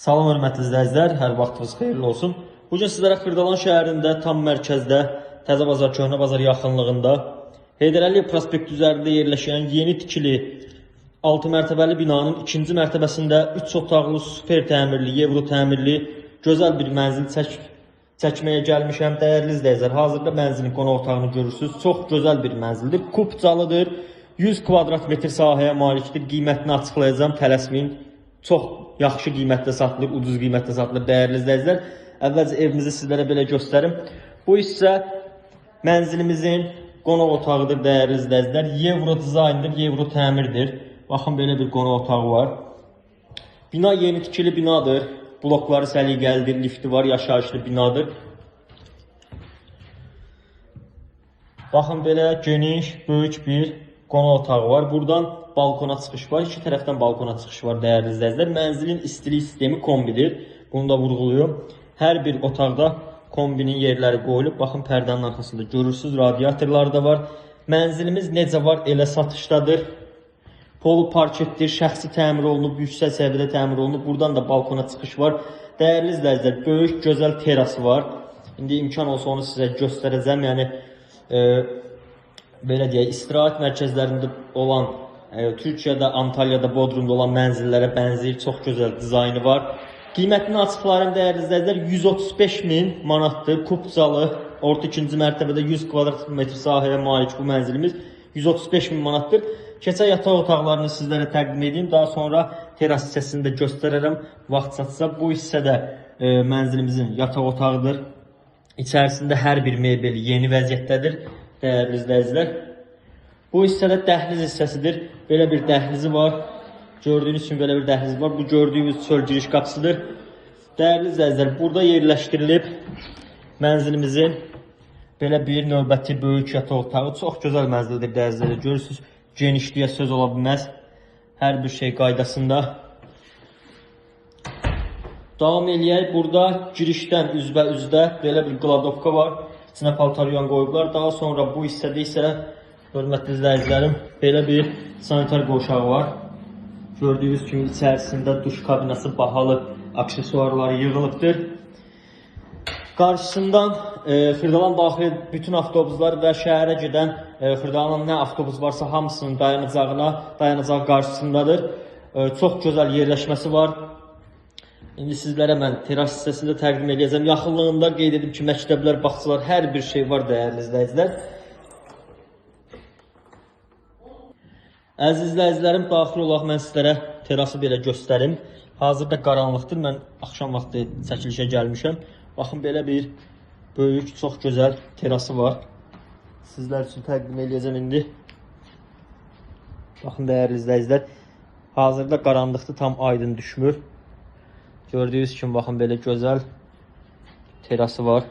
Salam hörmətli izləyicilər, hər vaxtınız xeyirli olsun. Bugün sizlərə Xırdalan şəhərində tam mərkəzdə Təzə Bazar, Köhnə Bazar yaxınlığında Heydər Əliyev prospekti üzərində yerləşən yeni tikili 6 mərtəbəli binanın 2-ci mərtəbəsində 3 otaqlı, super təmirli, Euro təmirli, gözəl bir mənzil çəkməyə gəlmişəm. Dəyərli izləyicilər, hazırda mənzilin qonaq otağını görürsünüz. Çox gözəl bir mənzildir. Kupcalıdır. 100 kvadrat metr sahəyə malikdir. Qiymətini açıqlayacağam, tələsməyin. Çox yaxşı qiymətdə satılır, ucuz qiymətdə satılır dəyərli izləyicilər. Əvvəlcə evimizi sizlərə belə göstərim. Bu isə mənzilimizin qonaq otağıdır dəyərli izləyicilər. Euro dizayndır, Euro təmirdir. Baxın, belə bir qonaq otağı var. Bina yeni tikili binadır. Blokları səliqəlidir, lifti var, yaşayışlı binadır. Baxın, belə geniş, böyük bir qonaq otağı var. Buradan balkona çıxış var. İki tərəfdən balkona çıxış var dəyərli izləyicilər. Mənzilin istilik sistemi kombidir. Bunu da vurğuluyum. Hər bir otaqda kombinin yerləri qoyulub. Baxın, pərdənin arxasında görürsünüz, radiatorları da var. Mənzilimiz necə var, elə satışdadır. Polu parketdir, şəxsi təmir olunub, yüksək səviyyədə təmir olunub. Buradan da balkona çıxış var. Dəyərli izləyicilər, böyük, gözəl terası var. İndi imkan olsa onu sizə göstərəcəm. Yəni, belə deyək, istirahət mərkəzlərində olan, Türkiyədə, Antalyada, Bodrumda olan mənzillərə bənzəyir, çox gözəl dizaynı var. Qiymətini açıqlarım dəyərli izləyicilər, 135.000 manatdır. Kupcalı, orta 2-ci mərtəbədə 100 kvadrat metr sahəyə malik bu mənzilimiz 135.000 manatdır. Keçə yataq otaqlarını sizlərə təqdim edeyim. Daha sonra teras hissəsini də göstərərəm. Vaxt çatsa, bu hissədə mənzilimizin yataq otağıdır. İçərisində hər bir mebel yeni vəziyyətdədir dəyərli izləyicilər. Bu hissədə dəhliz hissəsidir. Belə bir dəhlizi var. Gördüyünüz kimi belə bir dəhliz var. Bu gördüyünüz çöl giriş qapısıdır. Dəyərli izləyicilər, burada yerləşdirilib mənzilimizin belə bir növbəti böyük yataq otağı. Çox gözəl mənzildir dəyərli izləyicilər. Görürsünüz, genişliyə söz ola bilməz. Hər bir şey qaydasında. Davam eləyək. Burada girişdən üzbə-üzdə belə bir qladovka var. İçinə paltaryan qoyublar. Daha sonra bu hissədə isə hörmətli izləyicilərim, belə bir sanitar qovşağı var. Gördüyünüz kimi içərisində duş kabinası, bahalı aksesuarları yığılıbdır. Qarşısından Xırdalan daxil bütün avtobuslar və şəhərə gedən Xırdalanın nə avtobus varsa hamısının dayanacağı qarşısındadır. Çox gözəl yerləşməsi var. İndi sizlərə mən teras hissəsində təqdim edəcəm. Yaxınlığında qeyd edim ki, məktəblər, bağçalar, hər bir şey var dəyərli izləyicilər. Əziz izləyicilərim, daxil olaraq mən sizlərə terası belə göstərim. Hazırda qaranlıqdır. Mən axşam vaxtı çəkilişə gəlmişəm. Baxın, belə bir böyük, çox gözəl terası var. Sizlər üçün təqdim edəcəm indi. Baxın dəyərli izləyicilər, hazırda qaranlıqdır, tam aydın düşmür. Gördüyünüz kimi baxın, belə gözəl terası var.